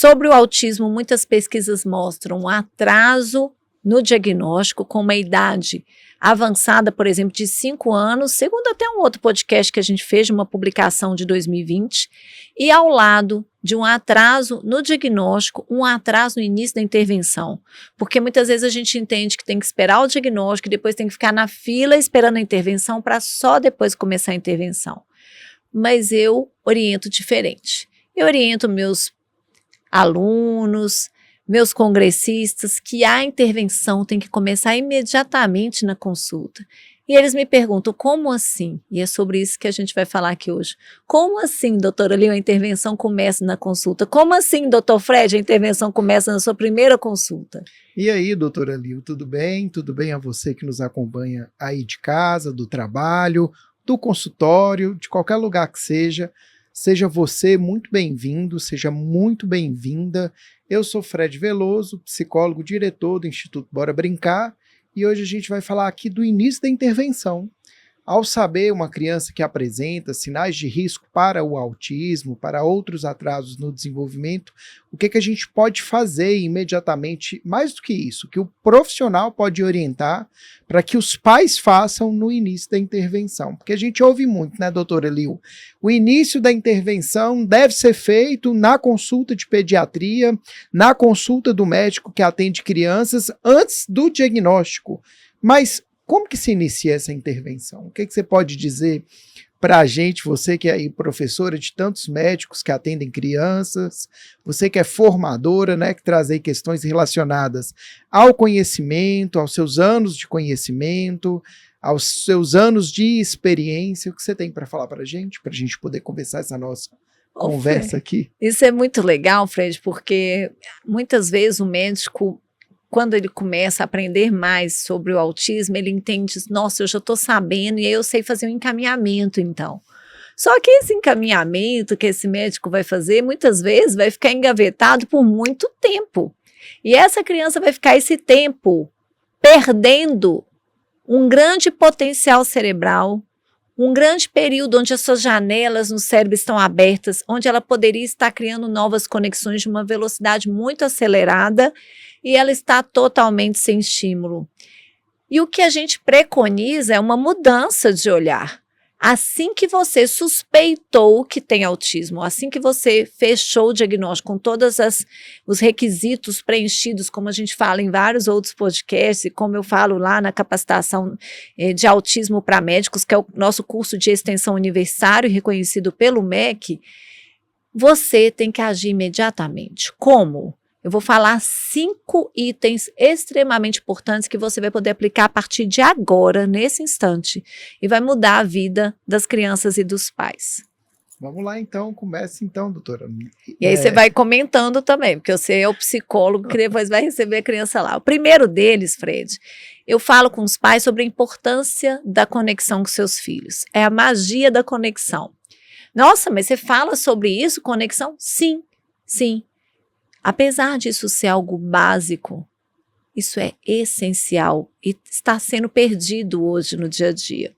Sobre o autismo, muitas pesquisas mostram um atraso no diagnóstico com uma idade avançada, por exemplo, de 5 anos, segundo até um outro podcast que a gente fez, de uma publicação de 2020, e ao lado de um atraso no diagnóstico, um atraso no início da intervenção, porque muitas vezes a gente entende que tem que esperar o diagnóstico e depois tem que ficar na fila esperando a intervenção para só depois começar a intervenção. Mas eu oriento diferente. Eu oriento meus alunos, meus congressistas, que a intervenção tem que começar imediatamente na consulta. E eles me perguntam, como assim? E é sobre isso que a gente vai falar aqui hoje. Como assim, doutora Lil, a intervenção começa na consulta? Como assim, doutor Fred, a intervenção começa na sua primeira consulta? E aí, doutora Lil, tudo bem? Tudo bem a você que nos acompanha aí de casa, do trabalho, do consultório, de qualquer lugar que seja. Seja você muito bem-vindo, seja muito bem-vinda. Eu sou Fred Veloso, psicólogo, diretor do Instituto Bora Brincar, e hoje a gente vai falar aqui do início da intervenção. Ao saber uma criança que apresenta sinais de risco para o autismo, para outros atrasos no desenvolvimento, o que a gente pode fazer imediatamente, mais do que isso, que o profissional pode orientar para que os pais façam no início da intervenção. Porque a gente ouve muito, né, doutora Lil? O início da intervenção deve ser feito na consulta de pediatria, na consulta do médico que atende crianças, antes do diagnóstico. Mas como que se inicia essa intervenção? O que você pode dizer para a gente, você que é aí professora de tantos médicos que atendem crianças, você que é formadora, né, que traz aí questões relacionadas ao conhecimento, aos seus anos de conhecimento, aos seus anos de experiência, o que você tem para falar para a gente poder conversar essa nossa conversa aqui? Isso é muito legal, Fred, porque muitas vezes o médico, quando ele começa a aprender mais sobre o autismo, ele entende, nossa, eu já estou sabendo e aí eu sei fazer um encaminhamento, então. Só que esse encaminhamento que esse médico vai fazer, muitas vezes vai ficar engavetado por muito tempo. E essa criança vai ficar esse tempo perdendo um grande potencial cerebral, um grande período onde as suas janelas no cérebro estão abertas, onde ela poderia estar criando novas conexões de uma velocidade muito acelerada, e ela está totalmente sem estímulo. E o que a gente preconiza é uma mudança de olhar. Assim que você suspeitou que tem autismo, assim que você fechou o diagnóstico com todos os requisitos preenchidos, como a gente fala em vários outros podcasts, e como eu falo lá na capacitação de autismo para médicos, que é o nosso curso de extensão universitário reconhecido pelo MEC, você tem que agir imediatamente. Como? Eu vou falar 5 itens extremamente importantes que você vai poder aplicar a partir de agora, nesse instante, e vai mudar a vida das crianças e dos pais. Vamos lá então, comece então, doutora. E aí você vai comentando também, porque você é o psicólogo que depois vai receber a criança lá. O primeiro deles, Fred, eu falo com os pais sobre a importância da conexão com seus filhos. É a magia da conexão. Nossa, mas você fala sobre isso, conexão? Sim, sim. Apesar disso ser algo básico, isso é essencial e está sendo perdido hoje no dia a dia.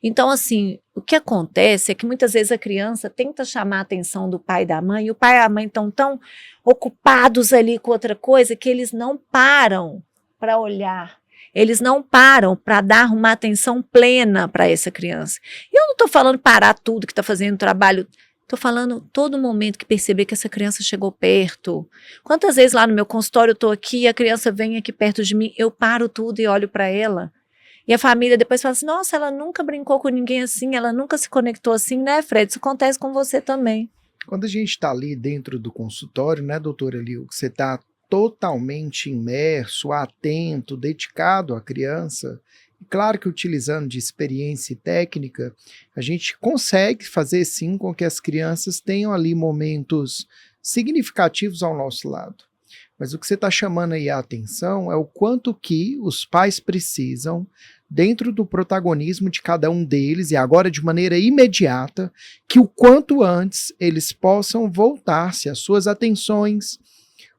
Então, assim, o que acontece é que muitas vezes a criança tenta chamar a atenção do pai e da mãe, e o pai e a mãe estão tão ocupados ali com outra coisa que eles não param para olhar. Eles não param para dar uma atenção plena para essa criança. E eu não estou falando parar tudo que está fazendo trabalho. Estou falando todo momento que perceber que essa criança chegou perto. Quantas vezes lá no meu consultório eu estou aqui e a criança vem aqui perto de mim, eu paro tudo e olho para ela. E a família depois fala assim, nossa, ela nunca brincou com ninguém assim, ela nunca se conectou assim, né, Fred? Isso acontece com você também. Quando a gente está ali dentro do consultório, né, doutora Lil, que você está totalmente imerso, atento, dedicado à criança, e claro que utilizando de experiência e técnica, a gente consegue fazer sim com que as crianças tenham ali momentos significativos ao nosso lado. Mas o que você está chamando aí a atenção é o quanto que os pais precisam, dentro do protagonismo de cada um deles, e agora de maneira imediata, que o quanto antes eles possam voltar-se às suas atenções,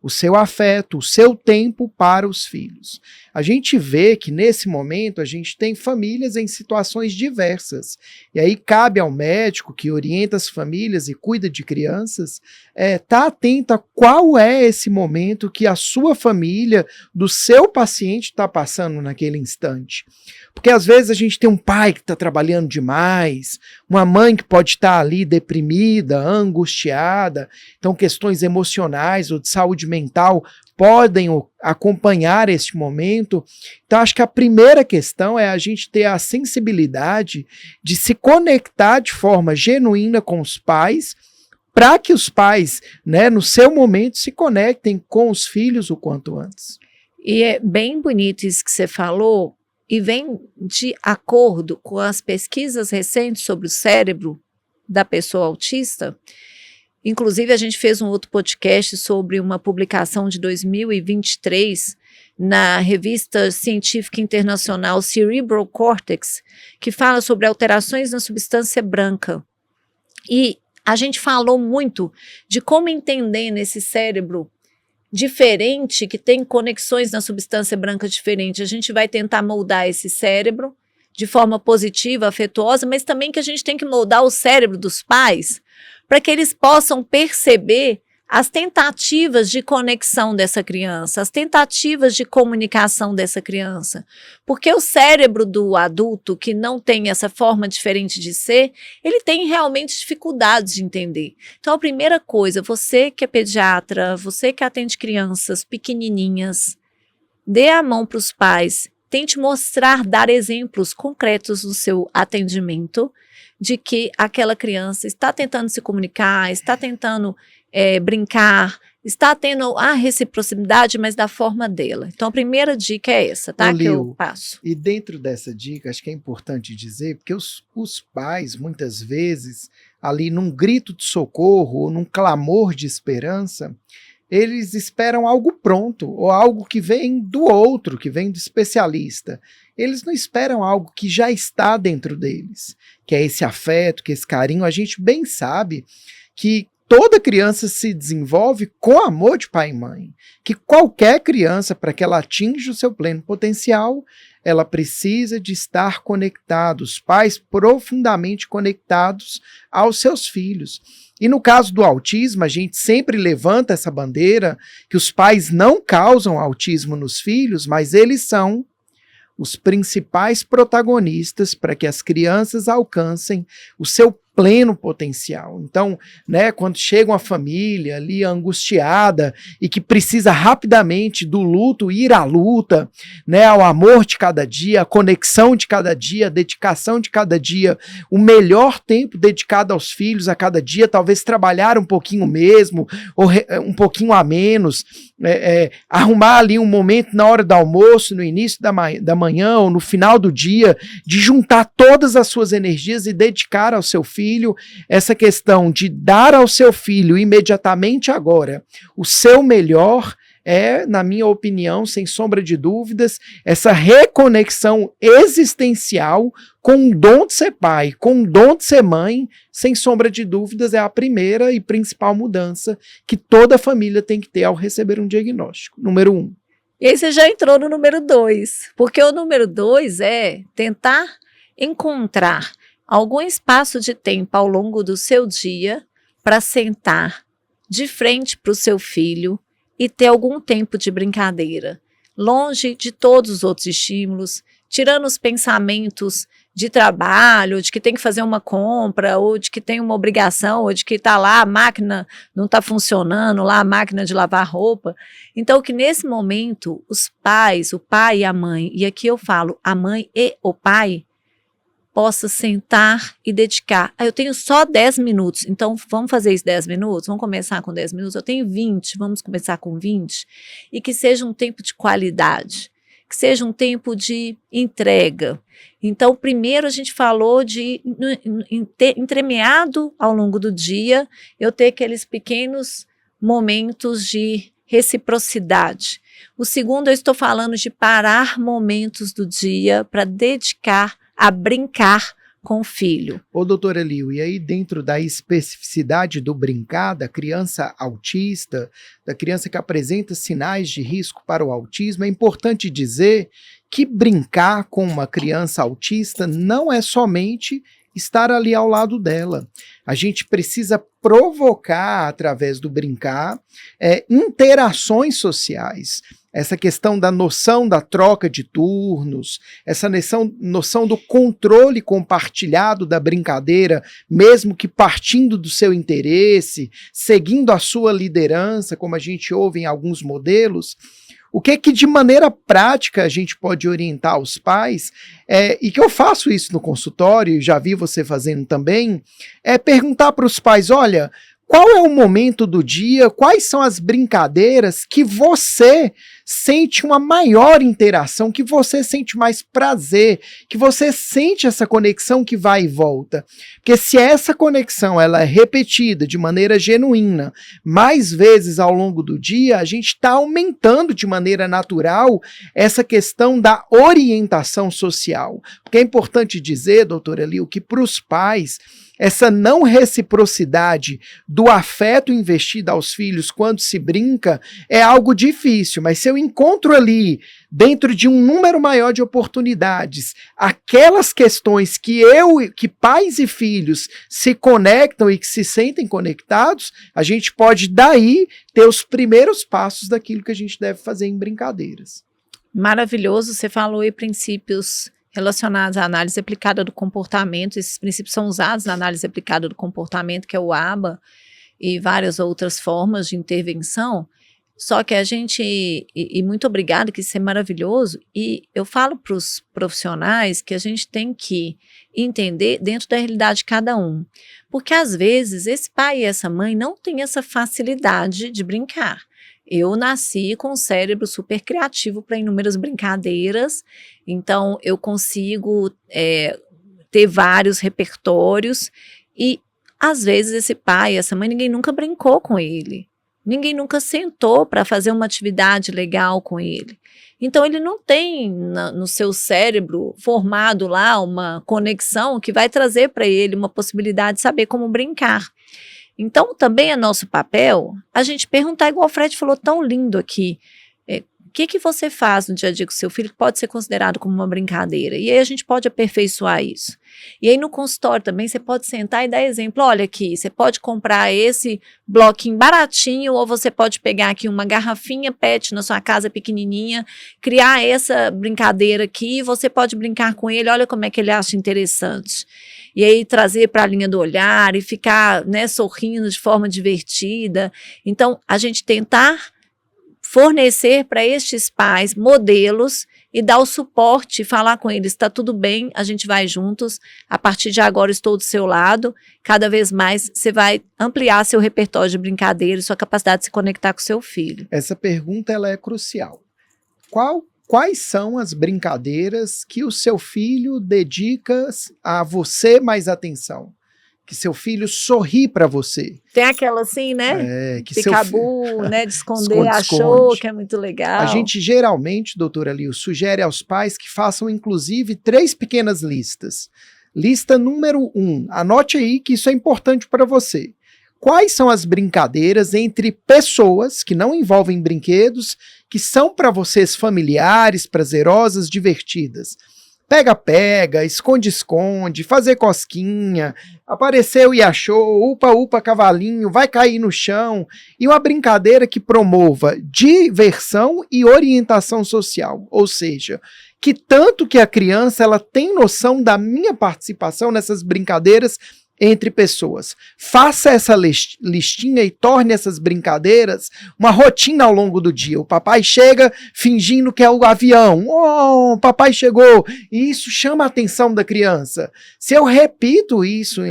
o seu afeto, o seu tempo para os filhos. a gente vê que nesse momento a gente tem famílias em situações diversas. E aí cabe ao médico que orienta as famílias e cuida de crianças, tá atento a qual é esse momento que a sua família, do seu paciente, está passando naquele instante. Porque às vezes a gente tem um pai que está trabalhando demais, uma mãe que pode estar ali deprimida, angustiada, então questões emocionais ou de saúde mental podem acompanhar este momento. Então acho que a primeira questão é a gente ter a sensibilidade de se conectar de forma genuína com os pais, para que os pais, né, no seu momento, se conectem com os filhos o quanto antes. E é bem bonito isso que você falou, e vem de acordo com as pesquisas recentes sobre o cérebro da pessoa autista. Inclusive, a gente fez um outro podcast sobre uma publicação de 2023 na revista científica internacional Cerebral Cortex, que fala sobre alterações na substância branca. E a gente falou muito de como entender nesse cérebro diferente, que tem conexões na substância branca diferente. A gente vai tentar moldar esse cérebro de forma positiva, afetuosa, mas também que a gente tem que moldar o cérebro dos pais para que eles possam perceber as tentativas de conexão dessa criança, as tentativas de comunicação dessa criança. Porque o cérebro do adulto que não tem essa forma diferente de ser, ele tem realmente dificuldades de entender. Então, a primeira coisa, você que é pediatra, você que atende crianças pequenininhas, dê a mão para os pais, tente mostrar, dar exemplos concretos no seu atendimento de que aquela criança está tentando se comunicar, está tentando brincar, está tendo a reciprocidade, mas da forma dela. Então, a primeira dica é essa, tá? Que eu passo. E dentro dessa dica, acho que é importante dizer, porque os pais, muitas vezes, ali num grito de socorro ou num clamor de esperança, eles esperam algo pronto, ou algo que vem do outro, que vem do especialista. Eles não esperam algo que já está dentro deles, que é esse afeto, que é esse carinho. A gente bem sabe que toda criança se desenvolve com amor de pai e mãe, que qualquer criança, para que ela atinja o seu pleno potencial, ela precisa de estar conectada, os pais profundamente conectados aos seus filhos. E no caso do autismo, a gente sempre levanta essa bandeira que os pais não causam autismo nos filhos, mas eles são os principais protagonistas para que as crianças alcancem o seu pleno potencial. Então, né, quando chega uma família ali angustiada e que precisa rapidamente do luto ir à luta, né, ao amor de cada dia, a conexão de cada dia, a dedicação de cada dia, o melhor tempo dedicado aos filhos a cada dia, talvez trabalhar um pouquinho mesmo, ou um pouquinho a menos, arrumar ali um momento na hora do almoço, no início da manhã ou no final do dia, de juntar todas as suas energias e dedicar ao seu filho. Essa questão de dar ao seu filho imediatamente agora o seu melhor é, na minha opinião, sem sombra de dúvidas, essa reconexão existencial com o dom de ser pai, com o dom de ser mãe, sem sombra de dúvidas, é a primeira e principal mudança que toda família tem que ter ao receber um diagnóstico. Número 1. E aí você já entrou no número 2, porque o número 2 é tentar encontrar algum espaço de tempo ao longo do seu dia para sentar de frente para o seu filho e ter algum tempo de brincadeira, longe de todos os outros estímulos, tirando os pensamentos de trabalho, de que tem que fazer uma compra, ou de que tem uma obrigação, ou de que está lá a máquina não está funcionando, lá a máquina de lavar roupa. Então, que nesse momento, os pais, o pai e a mãe, e aqui eu falo a mãe e o pai, possa sentar e dedicar. Eu tenho só 10 minutos, então vamos fazer isso 10 minutos? Vamos começar com 10 minutos? Eu tenho 20, vamos começar com 20? E que seja um tempo de qualidade, que seja um tempo de entrega. Então, primeiro a gente falou de entremeado ao longo do dia, eu ter aqueles pequenos momentos de reciprocidade. O segundo, eu estou falando de parar momentos do dia para dedicar a brincar com o filho. Ô, doutora Liu, e aí dentro da especificidade do brincar, da criança autista, da criança que apresenta sinais de risco para o autismo, é importante dizer que brincar com uma criança autista não é somente estar ali ao lado dela. A gente precisa provocar, através do brincar, interações sociais. Essa questão da noção da troca de turnos, essa noção do controle compartilhado da brincadeira, mesmo que partindo do seu interesse, seguindo a sua liderança, como a gente ouve em alguns modelos. O que de maneira prática a gente pode orientar os pais, e que eu faço isso no consultório, já vi você fazendo também, é perguntar para os pais, olha, qual é o momento do dia, quais são as brincadeiras que você sente uma maior interação, que você sente mais prazer, que você sente essa conexão que vai e volta. Porque se essa conexão ela é repetida de maneira genuína, mais vezes ao longo do dia, a gente está aumentando de maneira natural essa questão da orientação social. Porque é importante dizer, doutora Liu, que para os pais, essa não reciprocidade do afeto investido aos filhos quando se brinca é algo difícil, mas se eu encontro ali, dentro de um número maior de oportunidades, aquelas questões que pais e filhos se conectam e que se sentem conectados, a gente pode daí ter os primeiros passos daquilo que a gente deve fazer em brincadeiras. Maravilhoso, você falou aí princípios relacionados à análise aplicada do comportamento. Esses princípios são usados na análise aplicada do comportamento, que é o ABA, e várias outras formas de intervenção. Só que a gente, e muito obrigada, que isso é maravilhoso, e eu falo para os profissionais que a gente tem que entender dentro da realidade de cada um. Porque às vezes esse pai e essa mãe não têm essa facilidade de brincar. Eu nasci com um cérebro super criativo para inúmeras brincadeiras, então eu consigo ter vários repertórios, e às vezes esse pai, essa mãe, ninguém nunca brincou com ele, ninguém nunca sentou para fazer uma atividade legal com ele. Então ele não tem no seu cérebro formado lá uma conexão que vai trazer para ele uma possibilidade de saber como brincar. Então, também é nosso papel a gente perguntar, igual o Fred falou tão lindo aqui, o que você faz no dia a dia com o seu filho que pode ser considerado como uma brincadeira? E aí a gente pode aperfeiçoar isso. E aí no consultório também você pode sentar e dar exemplo, olha aqui, você pode comprar esse bloquinho baratinho, ou você pode pegar aqui uma garrafinha PET na sua casa pequenininha, criar essa brincadeira aqui, você pode brincar com ele, olha como é que ele acha interessante. E aí trazer para a linha do olhar e ficar, né, sorrindo de forma divertida. Então, a gente tentar fornecer para estes pais modelos e dar o suporte, falar com eles, está tudo bem, a gente vai juntos, a partir de agora estou do seu lado, cada vez mais você vai ampliar seu repertório de brincadeiras, sua capacidade de se conectar com seu filho. Essa pergunta ela é crucial. Quais são as brincadeiras que o seu filho dedica a você mais atenção? Que seu filho sorri para você. Tem aquela assim, né? Que Picabu, né? De esconder, achou que é muito legal. A gente geralmente, doutora Liu, sugere aos pais que façam inclusive 3 pequenas listas. Lista número 1, anote aí que isso é importante para você. Quais são as brincadeiras entre pessoas que não envolvem brinquedos, que são para vocês familiares, prazerosas, divertidas? Pega-pega, esconde-esconde, fazer cosquinha, apareceu e achou, upa-upa cavalinho, vai cair no chão, e uma brincadeira que promova diversão e orientação social, ou seja, que tanto que a criança ela tem noção da minha participação nessas brincadeiras entre pessoas. Faça essa listinha e torne essas brincadeiras uma rotina ao longo do dia. O papai chega fingindo que é o avião. Oh, o papai chegou. E isso chama a atenção da criança. Se eu repito isso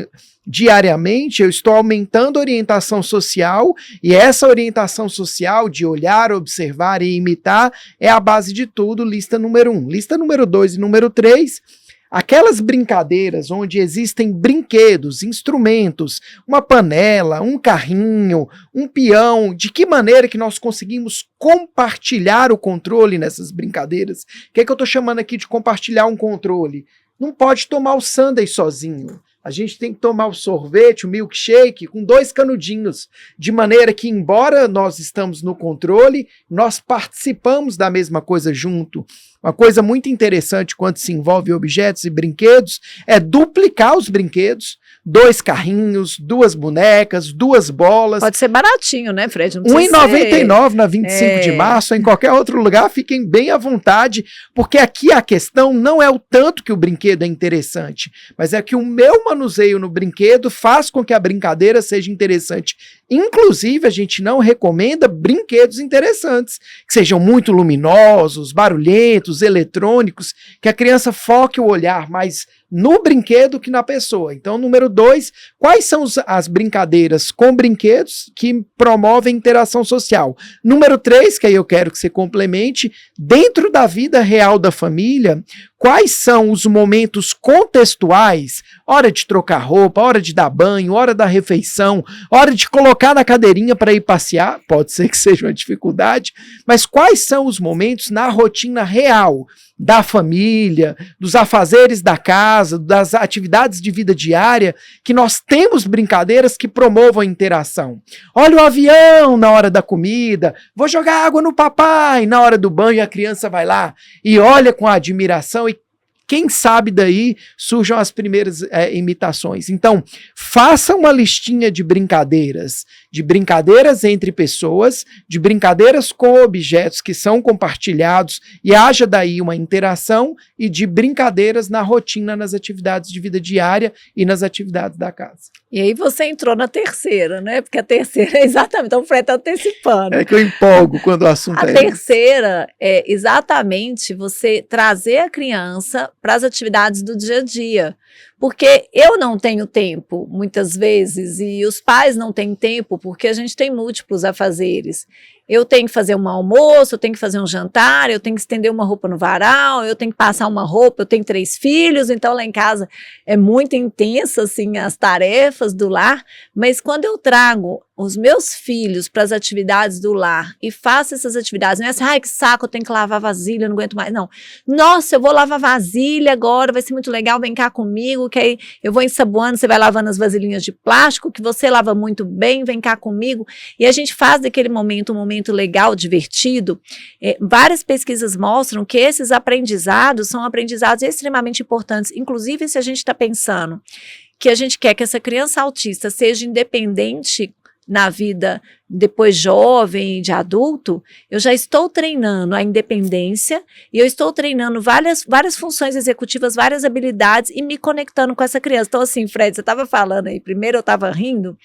diariamente, eu estou aumentando a orientação social, e essa orientação social de olhar, observar e imitar é a base de tudo. Lista número 1. Lista número 2 e número 3. Aquelas brincadeiras onde existem brinquedos, instrumentos, uma panela, um carrinho, um peão, de que maneira que nós conseguimos compartilhar o controle nessas brincadeiras? O que é que eu estou chamando aqui de compartilhar um controle? não pode tomar o sundae sozinho. A gente tem que tomar o sorvete, o milkshake, com 2 canudinhos, de maneira que, embora nós estamos no controle, nós participamos da mesma coisa junto. Uma coisa muito interessante quando se envolve objetos e brinquedos é duplicar os brinquedos, 2 carrinhos, 2 bonecas, 2 bolas. Pode ser baratinho, né, Fred? R$1,99 na 25 de março, ou em qualquer outro lugar, fiquem bem à vontade, porque aqui a questão não é o tanto que o brinquedo é interessante, mas é que o meu manuseio no brinquedo faz com que a brincadeira seja interessante. Inclusive, a gente não recomenda brinquedos interessantes, que sejam muito luminosos, barulhentos, eletrônicos, que a criança foque o olhar mais no brinquedo que na pessoa. Então, número 2, quais são as brincadeiras com brinquedos que promovem interação social? Número 3, que aí eu quero que você complemente, dentro da vida real da família, quais são os momentos contextuais, hora de trocar roupa, hora de dar banho, hora da refeição, hora de colocar na cadeirinha para ir passear, pode ser que seja uma dificuldade, mas quais são os momentos na rotina real da família, dos afazeres da casa, das atividades de vida diária, que nós temos brincadeiras que promovam a interação. Olha o avião na hora da comida, vou jogar água no papai na hora do banho, e a criança vai lá e olha com admiração e quem sabe daí surjam as primeiras imitações. Então, faça uma listinha de brincadeiras entre pessoas, de brincadeiras com objetos que são compartilhados e haja daí uma interação e de brincadeiras na rotina, nas atividades de vida diária e nas atividades da casa. E aí você entrou na terceira, né? Porque a terceira é exatamente, então o Fred está antecipando. É que eu empolgo quando o assunto é A terceira é exatamente você trazer a criança para as atividades do dia a dia. Porque eu não tenho tempo, muitas vezes, e os pais não têm tempo, porque a gente tem múltiplos afazeres. Eu tenho que fazer um almoço, eu tenho que fazer um jantar, eu tenho que estender uma roupa no varal, eu tenho que passar uma roupa, eu tenho 3 filhos, então lá em casa é muito intensa, assim, as tarefas do lar, mas quando eu trago os meus filhos para as atividades do lar e faço essas atividades, não é assim, ai que saco, eu tenho que lavar vasilha, não aguento mais, não. Nossa, eu vou lavar vasilha agora, vai ser muito legal, vem cá comigo, que aí eu vou ensaboando, você vai lavando as vasilhinhas de plástico, que você lava muito bem, vem cá comigo, e a gente faz daquele momento um momento legal, divertido. Várias pesquisas mostram que esses aprendizados são aprendizados extremamente importantes, inclusive se a gente está pensando que a gente quer que essa criança autista seja independente na vida depois jovem, de adulto, eu já estou treinando a independência e eu estou treinando várias funções executivas, várias habilidades e me conectando com essa criança. Então assim, Fred, você estava falando aí, primeiro eu estava rindo,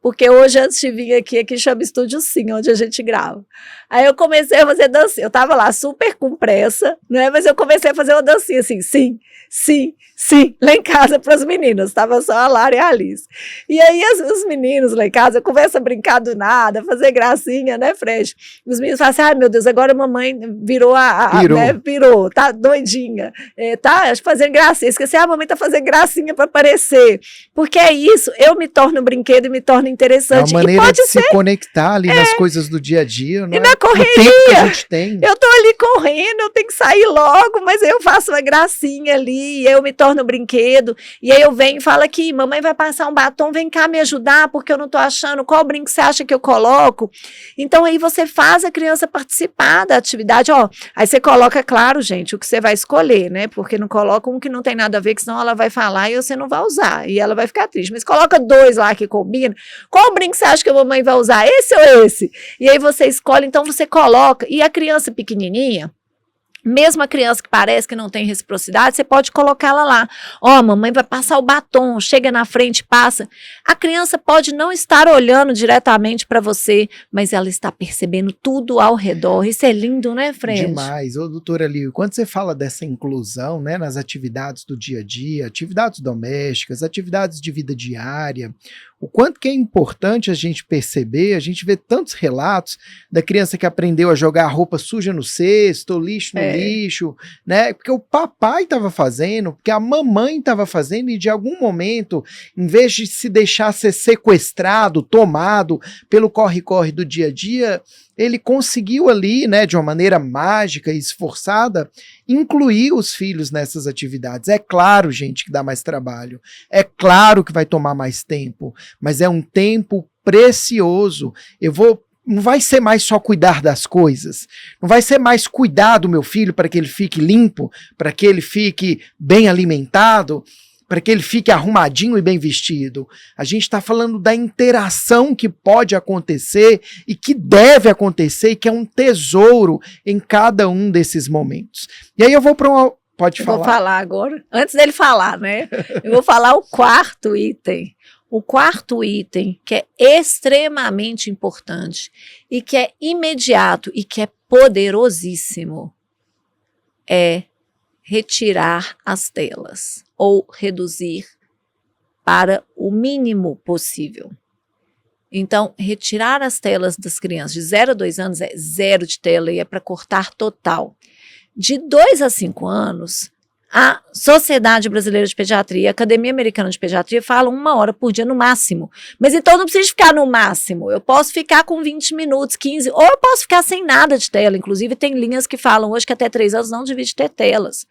porque hoje antes de vir aqui chama Estúdio Sim, onde a gente grava. Aí eu comecei a fazer dancinha, eu estava lá super com pressa, né? Mas eu comecei a fazer uma dancinha assim, sim, sim, sim, lá em casa para as meninas, estava só a Lara e a Alice. E aí os meninos lá em casa começam a brincar do nada, fazer gracinha, né, Fred? Os meninos falam assim, ai meu Deus, agora a mamãe virou virou, tá doidinha, tá fazendo gracinha, esqueci, a mamãe tá fazendo gracinha para aparecer, porque é isso, eu me torno brinquedo e me torno interessante. É uma maneira de se conectar ali nas coisas do dia a dia, não e na correria, o tempo que a gente tem. Eu tô ali correndo, eu tenho que sair logo, mas aí eu faço uma gracinha ali, e eu me torno brinquedo, e aí eu venho e falo aqui, mamãe vai passar um batom, vem cá me ajudar, porque eu não tô achando, qual brinco você acha que eu coloco? Então aí você faz a criança participar da atividade, ó, aí você coloca, claro, gente, o que você vai escolher, né, porque não coloca um que não tem nada a ver, que senão ela vai falar e você não vai usar, e ela vai ficar triste, mas coloca 2 lá que combinam, qual brinco você acha que a mamãe vai usar, esse ou esse? E aí você escolhe, então você coloca, e a criança pequenininha, mesmo a criança que parece que não tem reciprocidade, você pode colocá-la lá. Ó, mamãe vai passar o batom, chega na frente, passa. A criança pode não estar olhando diretamente para você, mas ela está percebendo tudo ao redor. Isso é lindo, né, Fred? Demais. Ô, doutora Lívia, quando você fala dessa inclusão, né, nas atividades do dia a dia, atividades domésticas, atividades de vida diária, o quanto que é importante a gente perceber, a gente vê tantos relatos da criança que aprendeu a jogar roupa suja no cesto, lixo no lixo, né? Porque o papai estava fazendo, porque a mamãe estava fazendo, e de algum momento, em vez de se deixar ser sequestrado, tomado pelo corre-corre do dia a dia, ele conseguiu ali, né, de uma maneira mágica e esforçada, incluir os filhos nessas atividades. É claro, gente, que dá mais trabalho. É claro que vai tomar mais tempo, mas é um tempo precioso. Não vai ser mais só cuidar das coisas, não vai ser mais cuidar do meu filho para que ele fique limpo, para que ele fique bem alimentado, para que ele fique arrumadinho e bem vestido. A gente está falando da interação que pode acontecer e que deve acontecer, e que é um tesouro em cada um desses momentos. E aí eu vou para uma... Pode falar. Vou falar agora, antes dele falar, né? Eu vou falar o quarto item. O quarto item, que é extremamente importante e que é imediato e que é poderosíssimo, é retirar as telas ou reduzir para o mínimo possível. Então, retirar as telas das crianças de 0 a 2 anos é 0 de tela e é para cortar total. De 2 a 5 anos, a Sociedade Brasileira de Pediatria, a Academia Americana de Pediatria fala 1 hora por dia no máximo. Mas então não precisa ficar no máximo. Eu posso ficar com 20 minutos, 15, ou eu posso ficar sem nada de tela. Inclusive tem linhas que falam hoje que até 3 anos não devia ter telas.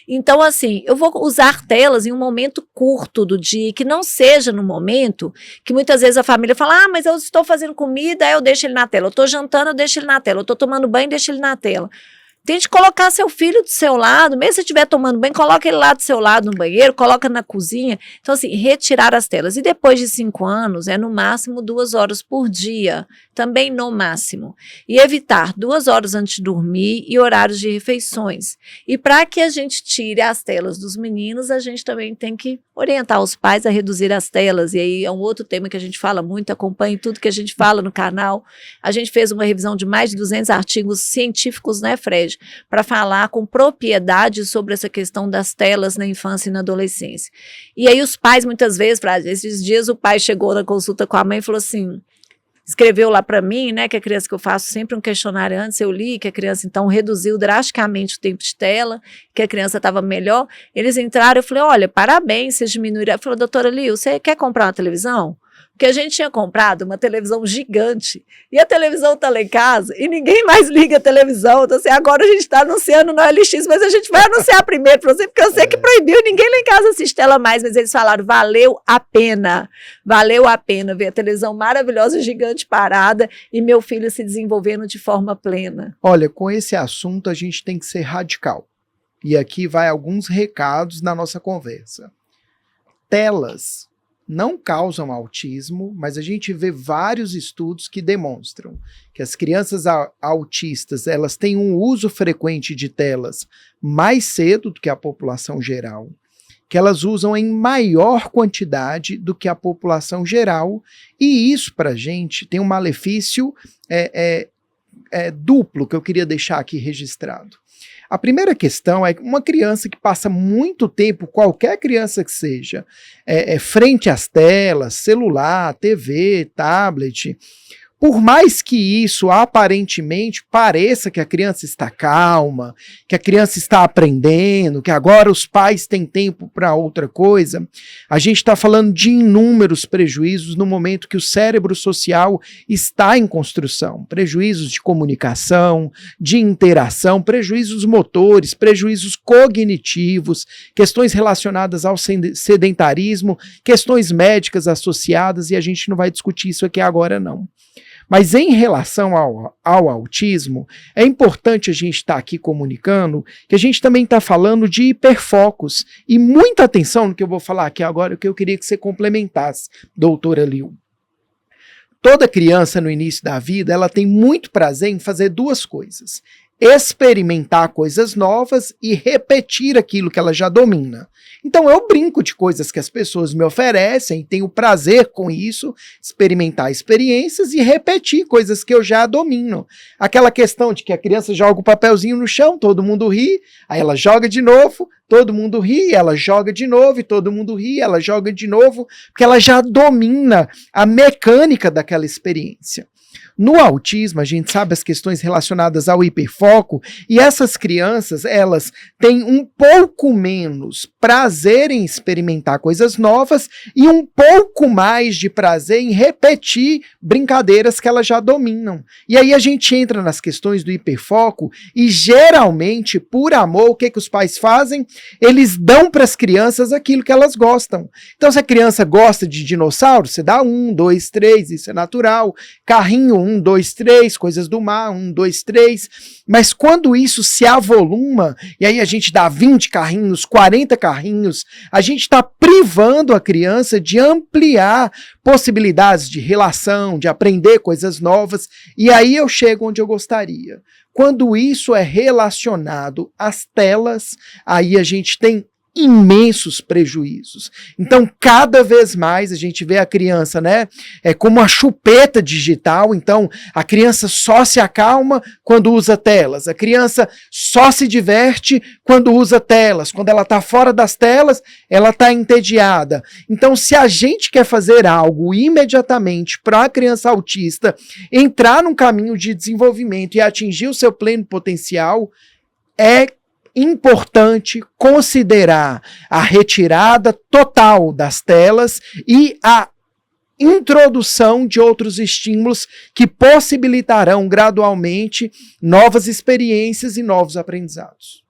Então assim, eu vou usar telas em um momento curto do dia, que não seja no momento que muitas vezes a família fala, mas eu estou fazendo comida, aí eu deixo ele na tela. Eu estou jantando, eu deixo ele na tela. Eu estou tomando banho, deixo ele na tela. Tente colocar seu filho do seu lado, mesmo se estiver tomando banho, coloca ele lá do seu lado no banheiro, coloca na cozinha. Então, assim, retirar as telas. E depois de 5 anos, é no máximo 2 horas por dia, também no máximo. E evitar 2 horas antes de dormir e horários de refeições. E para que a gente tire as telas dos meninos, a gente também tem que orientar os pais a reduzir as telas. E aí é um outro tema que a gente fala muito, acompanhe tudo que a gente fala no canal. A gente fez uma revisão de mais de 200 artigos científicos, né, Fred? Para falar com propriedade sobre essa questão das telas na infância e na adolescência. E aí os pais, muitas vezes, esses dias o pai chegou na consulta com a mãe e falou assim, escreveu lá para mim, né, que a criança, que eu faço sempre um questionário antes, eu li que a criança então reduziu drasticamente o tempo de tela, que a criança estava melhor. Eles entraram, eu falei, olha, parabéns, vocês diminuíram. Ela falou, doutora Lil, você quer comprar uma televisão? Porque a gente tinha comprado uma televisão gigante, e a televisão está lá em casa, e ninguém mais liga a televisão. Então, assim, agora a gente está anunciando no LX, mas a gente vai anunciar primeiro para você, porque eu sei que proibiu, ninguém lá em casa assiste ela mais, mas eles falaram, valeu a pena ver a televisão maravilhosa, gigante, parada, e meu filho se desenvolvendo de forma plena. Olha, com esse assunto a gente tem que ser radical, e aqui vai alguns recados na nossa conversa. Telas não causam autismo, mas a gente vê vários estudos que demonstram que as crianças autistas, elas têm um uso frequente de telas mais cedo do que a população geral, que elas usam em maior quantidade do que a população geral, e isso para a gente tem um malefício duplo que eu queria deixar aqui registrado. A primeira questão é que uma criança que passa muito tempo, qualquer criança que seja, frente às telas, celular, TV, tablet, por mais que isso aparentemente pareça que a criança está calma, que a criança está aprendendo, que agora os pais têm tempo para outra coisa, a gente está falando de inúmeros prejuízos no momento que o cérebro social está em construção. Prejuízos de comunicação, de interação, prejuízos motores, prejuízos cognitivos, questões relacionadas ao sedentarismo, questões médicas associadas, e a gente não vai discutir isso aqui agora não. Mas em relação ao autismo, é importante a gente estar aqui comunicando que a gente também está falando de hiperfocos. E muita atenção no que eu vou falar aqui agora, que eu queria que você complementasse, doutora Lil. Toda criança no início da vida, ela tem muito prazer em fazer 2 coisas. Experimentar coisas novas e repetir aquilo que ela já domina. Então eu brinco de coisas que as pessoas me oferecem, tenho prazer com isso, experimentar experiências e repetir coisas que eu já domino. Aquela questão de que a criança joga o papelzinho no chão, todo mundo ri, aí ela joga de novo, todo mundo ri, ela joga de novo, e todo mundo ri, ela joga de novo, porque ela já domina a mecânica daquela experiência. No autismo, a gente sabe as questões relacionadas ao hiperfoco, e essas crianças, elas têm um pouco menos prazer em experimentar coisas novas e um pouco mais de prazer em repetir brincadeiras que elas já dominam. E aí a gente entra nas questões do hiperfoco e geralmente, por amor, o que os pais fazem? Eles dão para as crianças aquilo que elas gostam. Então, se a criança gosta de dinossauro, você dá 1, 2, 3, isso é natural. Carrinho, 1, 2, 3, coisas do mar, 1, 2, 3. Mas quando isso se avoluma, e aí a gente dá 20 carrinhos, 40 carrinhos, a gente está privando a criança de ampliar possibilidades de relação, de aprender coisas novas, e aí eu chego onde eu gostaria. Quando isso é relacionado às telas, aí a gente tem imensos prejuízos. Então, cada vez mais a gente vê a criança, né, como a chupeta digital. Então, a criança só se acalma quando usa telas. A criança só se diverte quando usa telas. Quando ela está fora das telas, ela está entediada. Então, se a gente quer fazer algo imediatamente para a criança autista entrar num caminho de desenvolvimento e atingir o seu pleno potencial, é importante considerar a retirada total das telas e a introdução de outros estímulos que possibilitarão gradualmente novas experiências e novos aprendizados.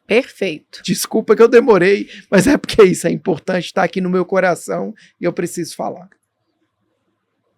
Perfeito. Desculpa que eu demorei, mas é porque isso é importante, está aqui no meu coração e eu preciso falar.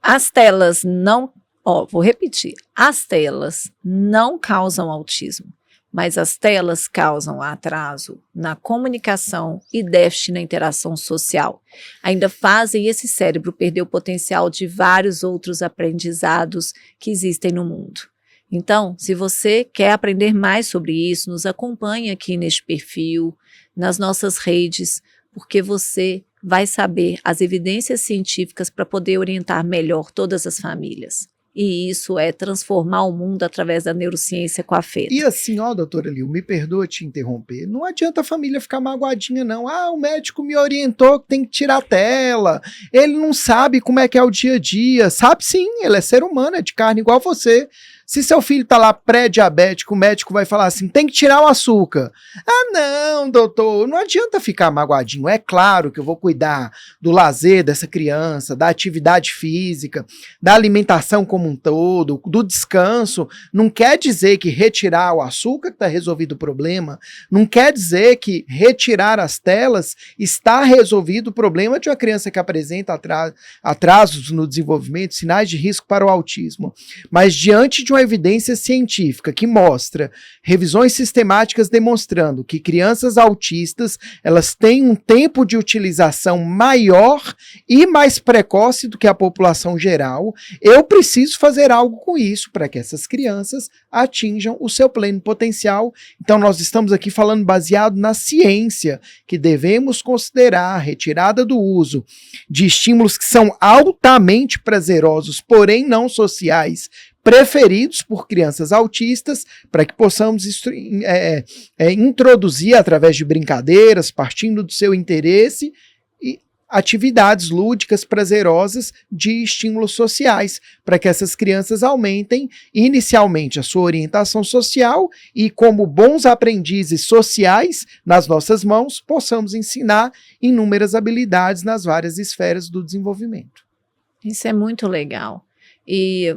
As telas não... vou repetir. As telas não causam autismo, mas as telas causam atraso na comunicação e déficit na interação social. Ainda fazem esse cérebro perder o potencial de vários outros aprendizados que existem no mundo. Então, se você quer aprender mais sobre isso, nos acompanhe aqui neste perfil, nas nossas redes, porque você vai saber as evidências científicas para poder orientar melhor todas as famílias. E isso é transformar o mundo através da neurociência com afeto. E assim, doutora Lil, me perdoa te interromper, não adianta a família ficar magoadinha não. O médico me orientou que tem que tirar a tela, ele não sabe como é que é o dia a dia. Sabe sim, ele é ser humano, é de carne igual você. Se seu filho tá lá pré-diabético, o médico vai falar assim, tem que tirar o açúcar. Não, doutor, não adianta ficar magoadinho. É claro que eu vou cuidar do lazer dessa criança, da atividade física, da alimentação como um todo, do descanso. Não quer dizer que retirar o açúcar está resolvido o problema. Não quer dizer que retirar as telas está resolvido o problema de uma criança que apresenta atrasos no desenvolvimento, sinais de risco para o autismo. Mas diante de uma evidência científica que mostra, revisões sistemáticas demonstrando que crianças autistas, elas têm um tempo de utilização maior e mais precoce do que a população geral, eu preciso fazer algo com isso para que essas crianças atinjam o seu pleno potencial. Então nós estamos aqui falando baseado na ciência, que devemos considerar a retirada do uso de estímulos que são altamente prazerosos, porém não sociais, preferidos por crianças autistas, para que possamos introduzir através de brincadeiras, partindo do seu interesse, e atividades lúdicas prazerosas de estímulos sociais, para que essas crianças aumentem inicialmente a sua orientação social e, como bons aprendizes sociais nas nossas mãos, possamos ensinar inúmeras habilidades nas várias esferas do desenvolvimento. Isso é muito legal. E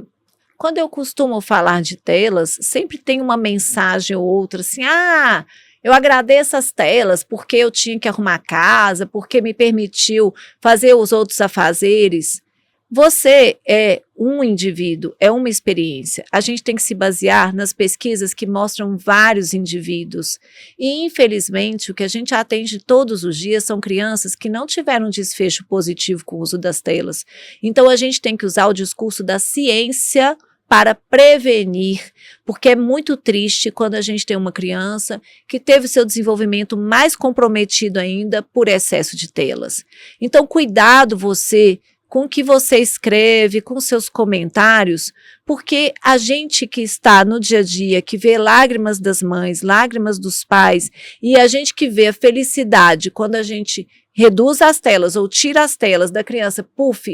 quando eu costumo falar de telas, sempre tem uma mensagem ou outra assim, eu agradeço as telas porque eu tinha que arrumar a casa, porque me permitiu fazer os outros afazeres. Você é um indivíduo, é uma experiência. A gente tem que se basear nas pesquisas que mostram vários indivíduos. E, infelizmente, o que a gente atende todos os dias são crianças que não tiveram desfecho positivo com o uso das telas. Então, a gente tem que usar o discurso da ciência para prevenir, porque é muito triste quando a gente tem uma criança que teve seu desenvolvimento mais comprometido ainda por excesso de telas. Então, cuidado você com o que você escreve, com seus comentários, porque a gente que está no dia a dia, que vê lágrimas das mães, lágrimas dos pais, e a gente que vê a felicidade quando a gente reduz as telas ou tira as telas da criança,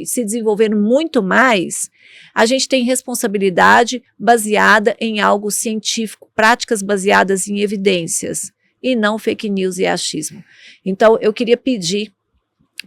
se desenvolvendo muito mais, a gente tem responsabilidade baseada em algo científico, práticas baseadas em evidências, e não fake news e achismo. Então, eu queria pedir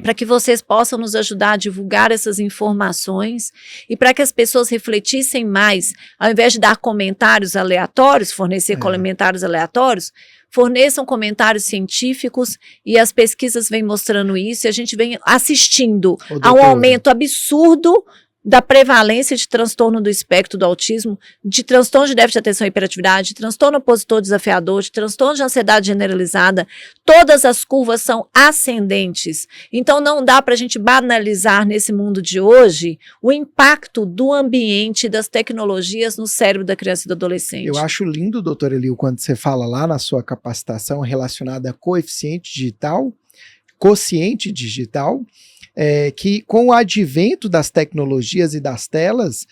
para que vocês possam nos ajudar a divulgar essas informações e para que as pessoas refletissem mais, ao invés de dar comentários aleatórios, fornecer comentários aleatórios, forneçam comentários científicos, e as pesquisas vêm mostrando isso, e a gente vem assistindo a um aumento absurdo da prevalência de transtorno do espectro do autismo, de transtorno de déficit de atenção e hiperatividade, de transtorno opositor desafiador, de transtorno de ansiedade generalizada. Todas as curvas são ascendentes. Então não dá para a gente banalizar nesse mundo de hoje o impacto do ambiente, das tecnologias no cérebro da criança e do adolescente. Eu acho lindo, doutora Elil, quando você fala lá na sua capacitação relacionada a quociente digital, que com o advento das tecnologias e das telas,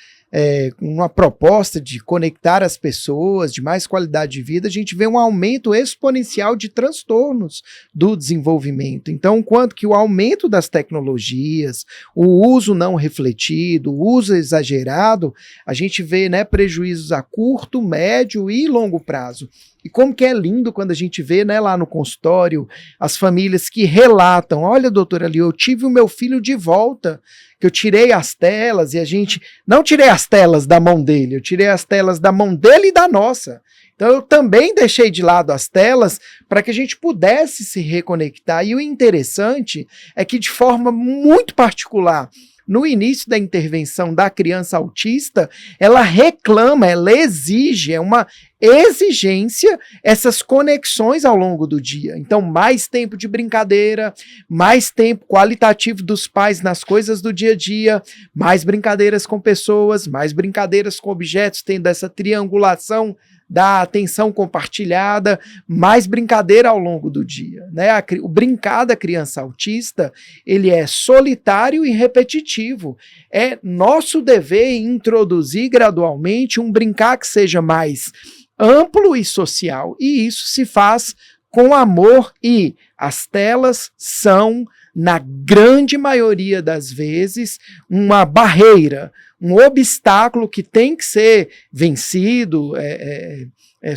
uma proposta de conectar as pessoas, de mais qualidade de vida, a gente vê um aumento exponencial de transtornos do desenvolvimento. Então, quanto que o aumento das tecnologias, o uso não refletido, o uso exagerado, a gente vê, né, prejuízos a curto, médio e longo prazo. E como que é lindo quando a gente vê, né, lá no consultório, as famílias que relatam: olha, doutora ali, eu tive o meu filho de volta, que eu tirei as telas, e a gente não tirei as telas da mão dele, eu tirei as telas da mão dele e da nossa. Então eu também deixei de lado as telas para que a gente pudesse se reconectar. E o interessante é que, de forma muito particular, no início da intervenção da criança autista, ela reclama, ela exige, é uma exigência, essas conexões ao longo do dia. Então, mais tempo de brincadeira, mais tempo qualitativo dos pais nas coisas do dia a dia, mais brincadeiras com pessoas, mais brincadeiras com objetos, tendo essa triangulação da atenção compartilhada, mais brincadeira ao longo do dia, né? O brincar da criança autista, ele é solitário e repetitivo. É nosso dever introduzir gradualmente um brincar que seja mais amplo e social, e isso se faz com amor, e as telas são, na grande maioria das vezes, uma barreira, um obstáculo que tem que ser vencido,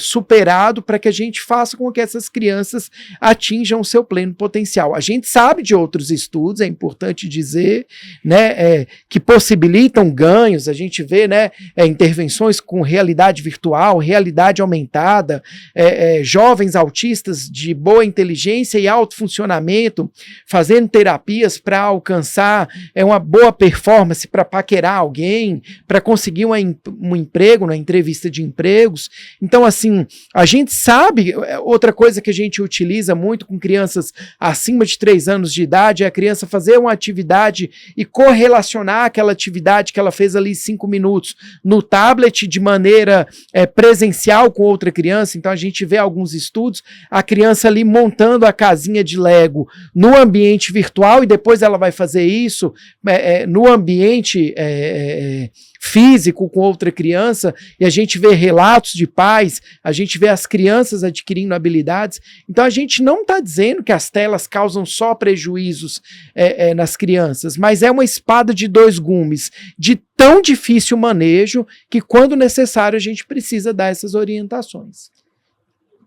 superado, para que a gente faça com que essas crianças atinjam o seu pleno potencial. A gente sabe de outros estudos, é importante dizer, né, que possibilitam ganhos. A gente vê, né, intervenções com realidade virtual, realidade aumentada, jovens autistas de boa inteligência e alto funcionamento fazendo terapias para alcançar uma boa performance, para paquerar alguém, para conseguir um emprego na entrevista de empregos. Então, assim, a gente sabe, outra coisa que a gente utiliza muito com crianças acima de 3 anos de idade é a criança fazer uma atividade e correlacionar aquela atividade que ela fez ali 5 minutos no tablet de maneira presencial com outra criança. Então a gente vê alguns estudos, a criança ali montando a casinha de Lego no ambiente virtual, e depois ela vai fazer isso no ambiente físico com outra criança, e a gente vê relatos de pais, a gente vê as crianças adquirindo habilidades. Então a gente não está dizendo que as telas causam só prejuízos nas crianças, mas é uma espada de 2 gumes, de tão difícil manejo, que quando necessário a gente precisa dar essas orientações.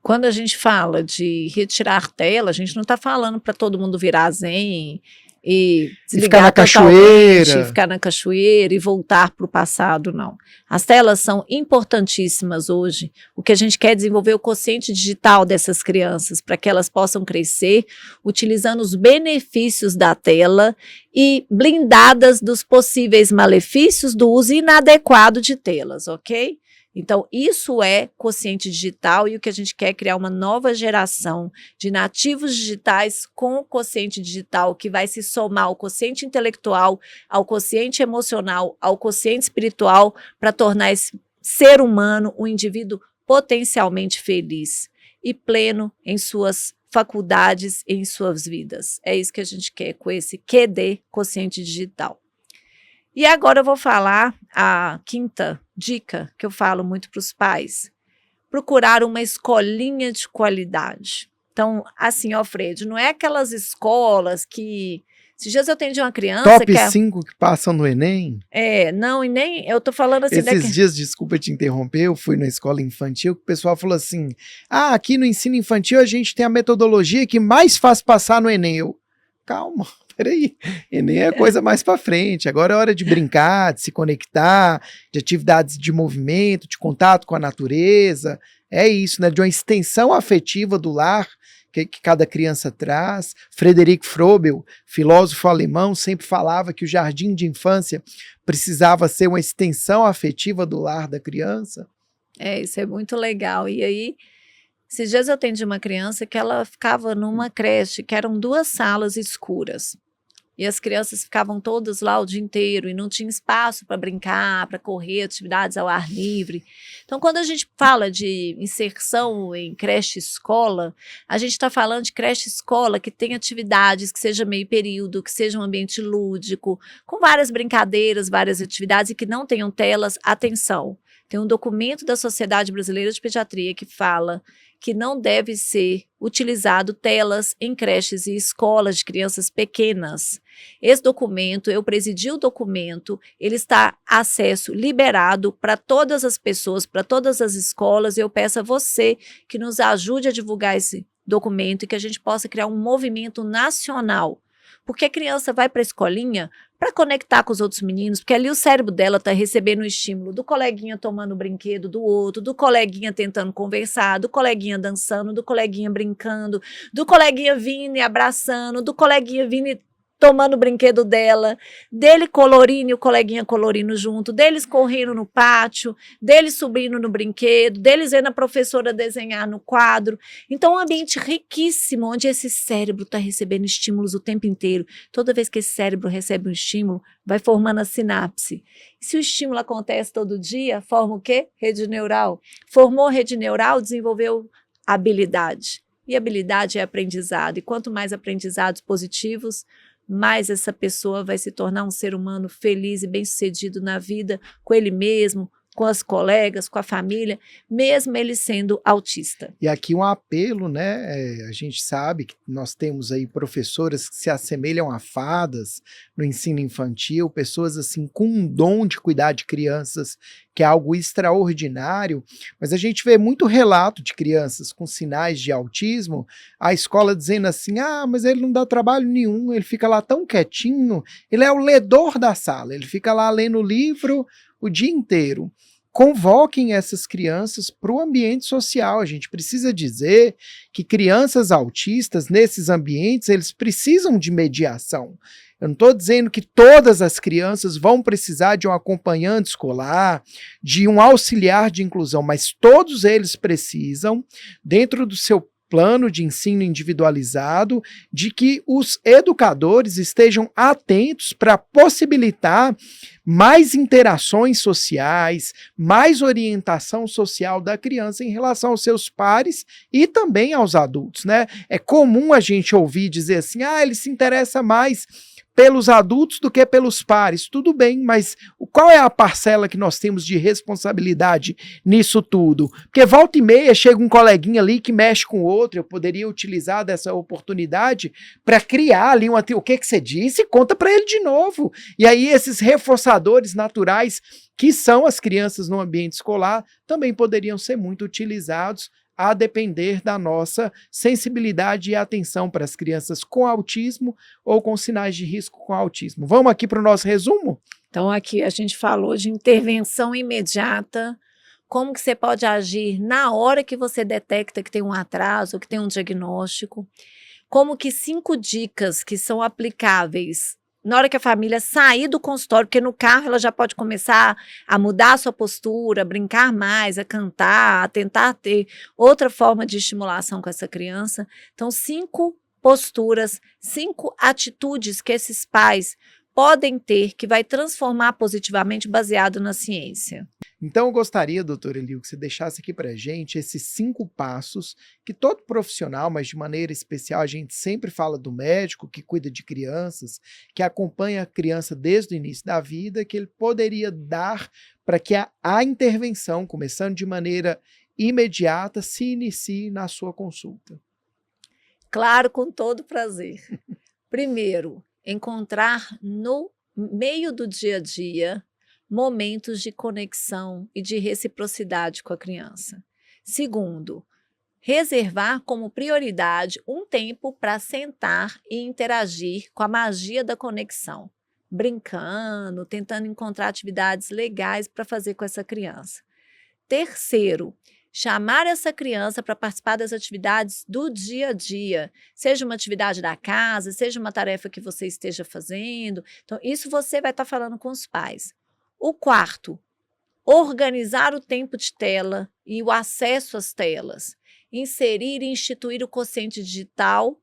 Quando a gente fala de retirar tela, a gente não está falando para todo mundo virar zen e ficar na cachoeira, ficar na cachoeira e voltar para o passado, não. As telas são importantíssimas hoje. O que a gente quer é desenvolver o quociente digital dessas crianças, para que elas possam crescer utilizando os benefícios da tela e blindadas dos possíveis malefícios do uso inadequado de telas, ok? Então, isso é quociente digital, e o que a gente quer é criar uma nova geração de nativos digitais com o quociente digital, que vai se somar ao quociente intelectual, ao quociente emocional, ao quociente espiritual, para tornar esse ser humano um indivíduo potencialmente feliz e pleno em suas faculdades e em suas vidas. É isso que a gente quer com esse QD, quociente digital. E agora eu vou falar a 5ª dica que eu falo muito para os pais: procurar uma escolinha de qualidade. Então, assim, ó, Fred, não é aquelas escolas que... Esses dias eu atendi uma criança Top 5 que passam no Enem? Não, e nem... Eu tô falando assim... Esses dias, desculpa te interromper, eu fui na escola infantil, que o pessoal falou assim, aqui no ensino infantil a gente tem a metodologia que mais faz passar no Enem. Eu, calma, peraí, Enem é coisa mais pra frente, agora é hora de brincar, de se conectar, de atividades de movimento, de contato com a natureza, é isso, né, de uma extensão afetiva do lar, que cada criança traz. Frederic Frobel, filósofo alemão, sempre falava que o jardim de infância precisava ser uma extensão afetiva do lar da criança. Isso é muito legal. E aí, esses dias eu atendi uma criança que ela ficava numa creche, que eram 2 salas escuras. E as crianças ficavam todas lá o dia inteiro e não tinha espaço para brincar, para correr, atividades ao ar livre. Então, quando a gente fala de inserção em creche-escola, a gente está falando de creche-escola que tem atividades, que seja meio período, que seja um ambiente lúdico, com várias brincadeiras, várias atividades e que não tenham telas. Atenção, tem um documento da Sociedade Brasileira de Pediatria que fala que não deve ser utilizado telas em creches e escolas de crianças pequenas. Esse documento, eu presidi o documento, ele está acesso liberado para todas as pessoas, para todas as escolas, e eu peço a você que nos ajude a divulgar esse documento e que a gente possa criar um movimento nacional. Porque a criança vai para a escolinha para conectar com os outros meninos, porque ali o cérebro dela está recebendo o estímulo do coleguinha tomando o brinquedo do outro, do coleguinha tentando conversar, do coleguinha dançando, do coleguinha brincando, do coleguinha vindo e abraçando, do coleguinha vindo e tomando o brinquedo dela, dele colorindo e o coleguinha colorindo junto, deles correndo no pátio, deles subindo no brinquedo, deles vendo a professora desenhar no quadro. Então, um ambiente riquíssimo, onde esse cérebro está recebendo estímulos o tempo inteiro. Toda vez que esse cérebro recebe um estímulo, vai formando a sinapse. E se o estímulo acontece todo dia, forma o quê? Rede neural. Formou rede neural, desenvolveu habilidade. E habilidade é aprendizado. E quanto mais aprendizados positivos, mais essa pessoa vai se tornar um ser humano feliz e bem-sucedido na vida, com ele mesmo, com as colegas, com a família, mesmo ele sendo autista. E aqui um apelo, né? A gente sabe que nós temos aí professoras que se assemelham a fadas no ensino infantil, pessoas assim com um dom de cuidar de crianças, que é algo extraordinário, mas a gente vê muito relato de crianças com sinais de autismo, a escola dizendo assim, mas ele não dá trabalho nenhum, ele fica lá tão quietinho, ele é o ledor da sala, ele fica lá lendo o livro o dia inteiro. Convoquem essas crianças para o ambiente social. A gente precisa dizer que crianças autistas, nesses ambientes, eles precisam de mediação. Eu não estou dizendo que todas as crianças vão precisar de um acompanhante escolar, de um auxiliar de inclusão, mas todos eles precisam, dentro do seu plano de ensino individualizado, de que os educadores estejam atentos para possibilitar mais interações sociais, mais orientação social da criança em relação aos seus pares e também aos adultos, né? É comum a gente ouvir dizer assim, ele se interessa mais pelos adultos do que pelos pares. Tudo bem, mas qual é a parcela que nós temos de responsabilidade nisso tudo? Porque volta e meia chega um coleguinha ali que mexe com o outro, eu poderia utilizar dessa oportunidade para criar ali o que você disse, conta para ele de novo. E aí esses reforçadores naturais que são as crianças no ambiente escolar também poderiam ser muito utilizados a depender da nossa sensibilidade e atenção para as crianças com autismo ou com sinais de risco com autismo. Vamos aqui para o nosso resumo? Então aqui a gente falou de intervenção imediata, como que você pode agir na hora que você detecta que tem um atraso, que tem um diagnóstico, como que 5 dicas que são aplicáveis na hora que a família sair do consultório, porque no carro ela já pode começar a mudar a sua postura, a brincar mais, a cantar, a tentar ter outra forma de estimulação com essa criança. Então, 5 posturas, 5 atitudes que esses pais podem ter que vai transformar positivamente baseado na ciência. Então eu gostaria, doutora Elil, que você deixasse aqui para a gente esses 5 passos que todo profissional, mas de maneira especial a gente sempre fala do médico que cuida de crianças, que acompanha a criança desde o início da vida, que ele poderia dar para que a intervenção, começando de maneira imediata, se inicie na sua consulta. Claro, com todo prazer. Primeiro, encontrar no meio do dia a dia momentos de conexão e de reciprocidade com a criança. Segundo, reservar como prioridade um tempo para sentar e interagir com a magia da conexão, brincando, tentando encontrar atividades legais para fazer com essa criança. Terceiro, chamar essa criança para participar das atividades do dia a dia, seja uma atividade da casa, seja uma tarefa que você esteja fazendo. Então, isso você vai estar falando com os pais. O quarto, organizar o tempo de tela e o acesso às telas. Inserir e instituir o quociente digital,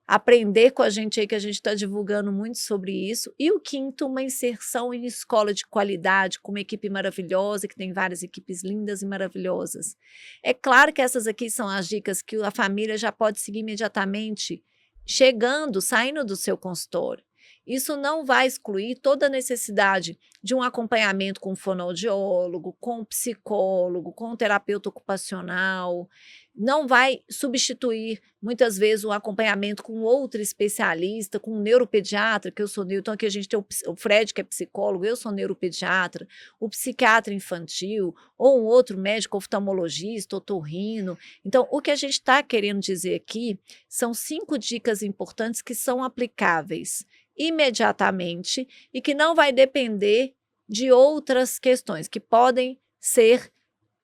aprender com a gente aí que a gente está divulgando muito sobre isso. E o quinto, uma inserção em escola de qualidade, com uma equipe maravilhosa, que tem várias equipes lindas e maravilhosas. É claro que essas aqui são as dicas que a família já pode seguir imediatamente, chegando, saindo do seu consultório. Isso não vai excluir toda a necessidade de um acompanhamento com um fonoaudiólogo, com um psicólogo, com um terapeuta ocupacional. Não vai substituir, muitas vezes, o acompanhamento com outro especialista, com um neuropediatra, que eu sou neuro. Então, aqui a gente tem o Fred, que é psicólogo, eu sou neuropediatra, o psiquiatra infantil, ou um outro médico oftalmologista, otorrino. Então, o que a gente está querendo dizer aqui são 5 dicas importantes que são aplicáveis imediatamente e que não vai depender de outras questões que podem ser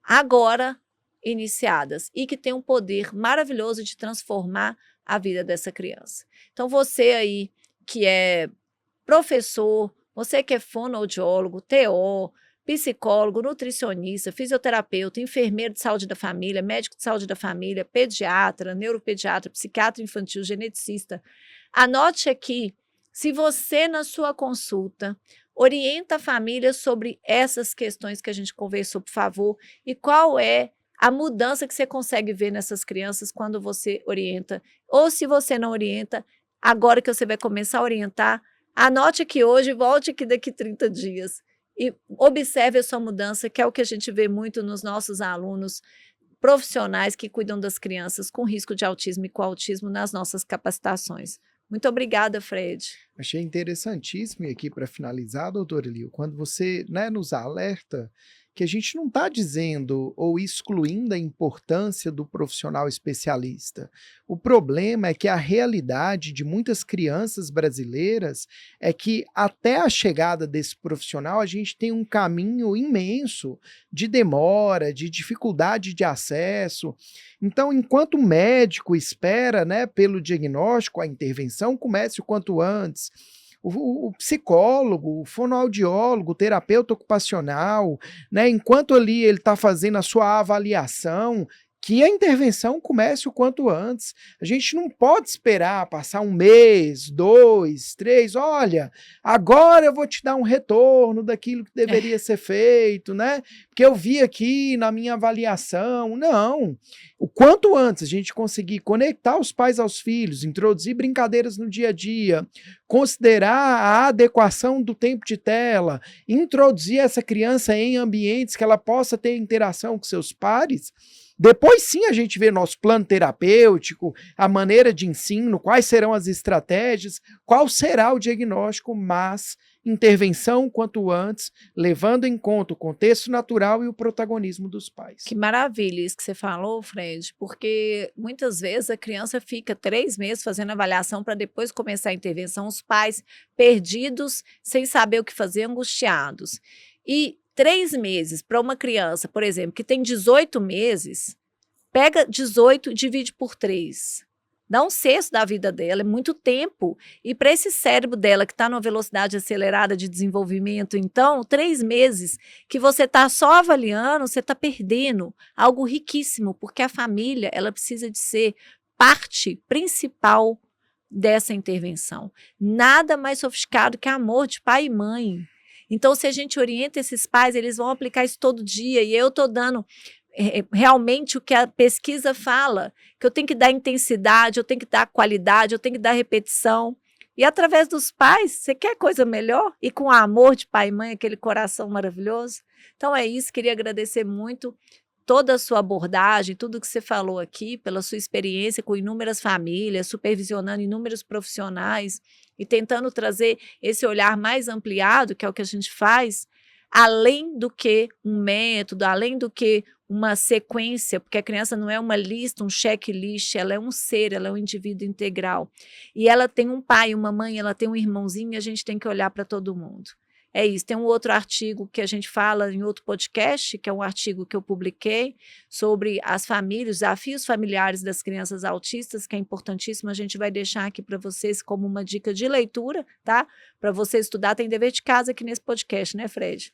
agora iniciadas e que tem um poder maravilhoso de transformar a vida dessa criança. Então, você aí que é professor, você que é fonoaudiólogo, TO, psicólogo, nutricionista, fisioterapeuta, enfermeiro de saúde da família, médico de saúde da família, pediatra, neuropediatra, psiquiatra infantil, geneticista, anote aqui. Se você, na sua consulta, orienta a família sobre essas questões que a gente conversou, por favor, e qual é a mudança que você consegue ver nessas crianças quando você orienta, ou se você não orienta, agora que você vai começar a orientar, anote aqui hoje, volte aqui daqui 30 dias e observe a sua mudança, que é o que a gente vê muito nos nossos alunos profissionais que cuidam das crianças com risco de autismo e com autismo nas nossas capacitações. Muito obrigada, Fred. Achei interessantíssimo, e aqui para finalizar, doutora Lio, quando você, né, nos alerta que a gente não está dizendo ou excluindo a importância do profissional especialista. O problema é que a realidade de muitas crianças brasileiras é que até a chegada desse profissional a gente tem um caminho imenso de demora, de dificuldade de acesso. Então, enquanto o médico espera, né, pelo diagnóstico, a intervenção comece o quanto antes. O psicólogo, o fonoaudiólogo, o terapeuta ocupacional, né, enquanto ali ele está fazendo a sua avaliação, que a intervenção comece o quanto antes. A gente não pode esperar passar 1 mês, 2, 3, olha, agora eu vou te dar um retorno daquilo que deveria ser feito, né? Porque eu vi aqui na minha avaliação. Não. O quanto antes a gente conseguir conectar os pais aos filhos, introduzir brincadeiras no dia a dia, considerar a adequação do tempo de tela, introduzir essa criança em ambientes que ela possa ter interação com seus pares, depois sim a gente vê nosso plano terapêutico, a maneira de ensino, quais serão as estratégias, qual será o diagnóstico, mas intervenção quanto antes, levando em conta o contexto natural e o protagonismo dos pais. Que maravilha isso que você falou, Fred, porque muitas vezes a criança fica 3 meses fazendo avaliação para depois começar a intervenção, os pais perdidos, sem saber o que fazer, angustiados. E 3 meses para uma criança, por exemplo, que tem 18 meses, pega 18 e divide por 3. Dá 1/6 da vida dela, é muito tempo. E para esse cérebro dela, que está numa velocidade acelerada de desenvolvimento, então, 3 meses que você está só avaliando, você está perdendo algo riquíssimo, porque a família ela precisa de ser parte principal dessa intervenção. Nada mais sofisticado que amor de pai e mãe. Então, se a gente orienta esses pais, eles vão aplicar isso todo dia. E eu estou dando realmente o que a pesquisa fala, que eu tenho que dar intensidade, eu tenho que dar qualidade, eu tenho que dar repetição. E através dos pais, você quer coisa melhor? E com o amor de pai e mãe, aquele coração maravilhoso? Então é isso, queria agradecer muito toda a sua abordagem, tudo que você falou aqui, pela sua experiência com inúmeras famílias, supervisionando inúmeros profissionais e tentando trazer esse olhar mais ampliado, que é o que a gente faz, além do que um método, além do que uma sequência, porque a criança não é uma lista, um checklist, ela é um ser, ela é um indivíduo integral. E ela tem um pai, uma mãe, ela tem um irmãozinho, e a gente tem que olhar para todo mundo. É isso. Tem um outro artigo que a gente fala em outro podcast, que é um artigo que eu publiquei sobre as famílias, desafios familiares das crianças autistas, que é importantíssimo. A gente vai deixar aqui para vocês como uma dica de leitura, tá? Para você estudar, tem dever de casa aqui nesse podcast, né, Fred?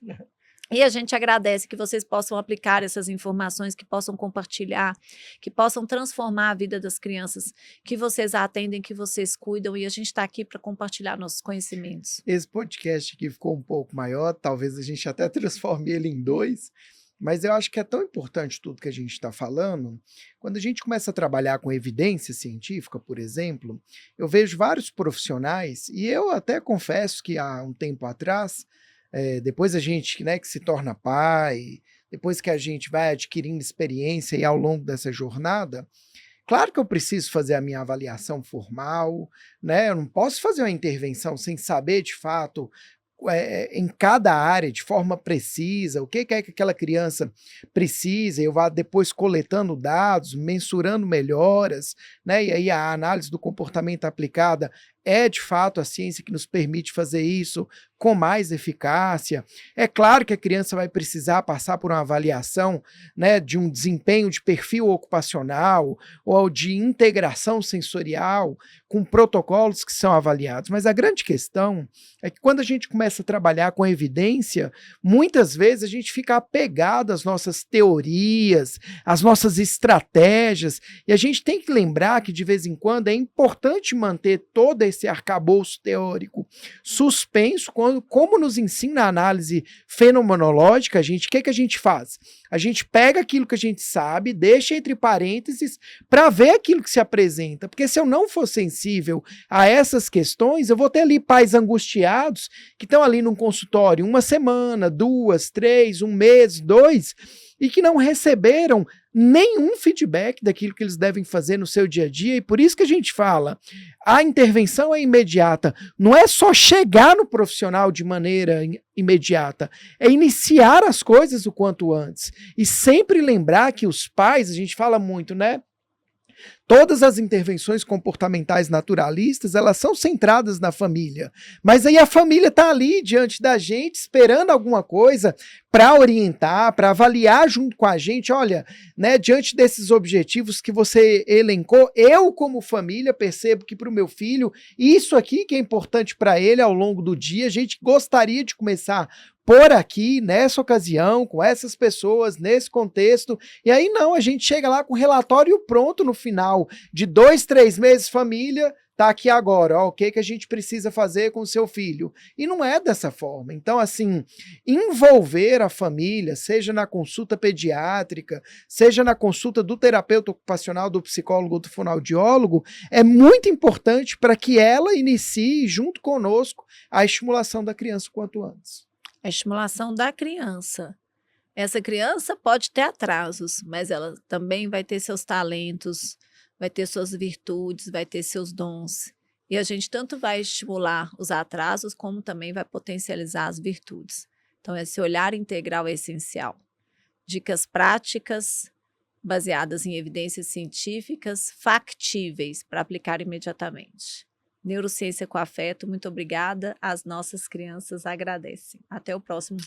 E a gente agradece que vocês possam aplicar essas informações, que possam compartilhar, que possam transformar a vida das crianças, que vocês atendem, que vocês cuidam, e a gente está aqui para compartilhar nossos conhecimentos. Esse podcast aqui ficou um pouco maior, talvez a gente até transforme ele em 2, mas eu acho que é tão importante tudo que a gente está falando. Quando a gente começa a trabalhar com evidência científica, por exemplo, eu vejo vários profissionais, e eu até confesso que há um tempo atrás, depois a gente, né, que se torna pai, depois que a gente vai adquirindo experiência e ao longo dessa jornada, claro que eu preciso fazer a minha avaliação formal, né? Eu não posso fazer uma intervenção sem saber de fato em cada área, de forma precisa, o que é que aquela criança precisa, eu vou depois coletando dados, mensurando melhoras, né? E aí a análise do comportamento aplicada é de fato a ciência que nos permite fazer isso com mais eficácia. É claro que a criança vai precisar passar por uma avaliação, né, de um desempenho de perfil ocupacional ou de integração sensorial com protocolos que são avaliados, mas a grande questão é que quando a gente começa a trabalhar com evidência, muitas vezes a gente fica apegado às nossas teorias, às nossas estratégias, e a gente tem que lembrar que de vez em quando é importante manter todo esse arcabouço teórico suspenso, como nos ensina a análise fenomenológica, o que a gente faz? A gente pega aquilo que a gente sabe, deixa entre parênteses para ver aquilo que se apresenta, porque se eu não for sensível a essas questões, eu vou ter ali pais angustiados que estão ali num consultório 1 semana, 2, 3, 1 mês, 2, e que não receberam nenhum feedback daquilo que eles devem fazer no seu dia a dia, e por isso que a gente fala, a intervenção é imediata, não é só chegar no profissional de maneira imediata, é iniciar as coisas o quanto antes, e sempre lembrar que os pais, a gente fala muito, né? Todas as intervenções comportamentais naturalistas, elas são centradas na família, mas aí a família está ali diante da gente, esperando alguma coisa para orientar, para avaliar junto com a gente, olha, né, diante desses objetivos que você elencou, eu como família percebo que para o meu filho, isso aqui que é importante para ele ao longo do dia, a gente gostaria de começar por aqui, nessa ocasião, com essas pessoas, nesse contexto, e aí não, a gente chega lá com o relatório pronto no final de 2, 3 meses, família, tá aqui agora, ó, o que a gente precisa fazer com o seu filho. E não é dessa forma. Então, assim, envolver a família, seja na consulta pediátrica, seja na consulta do terapeuta ocupacional, do psicólogo ou do fonoaudiólogo, é muito importante para que ela inicie, junto conosco, a estimulação da criança o quanto antes. A estimulação da criança. Essa criança pode ter atrasos, mas ela também vai ter seus talentos, vai ter suas virtudes, vai ter seus dons. E a gente tanto vai estimular os atrasos, como também vai potencializar as virtudes. Então, esse olhar integral é essencial. Dicas práticas, baseadas em evidências científicas, factíveis para aplicar imediatamente. Neurociência com Afeto, muito obrigada. As nossas crianças agradecem. Até o próximo.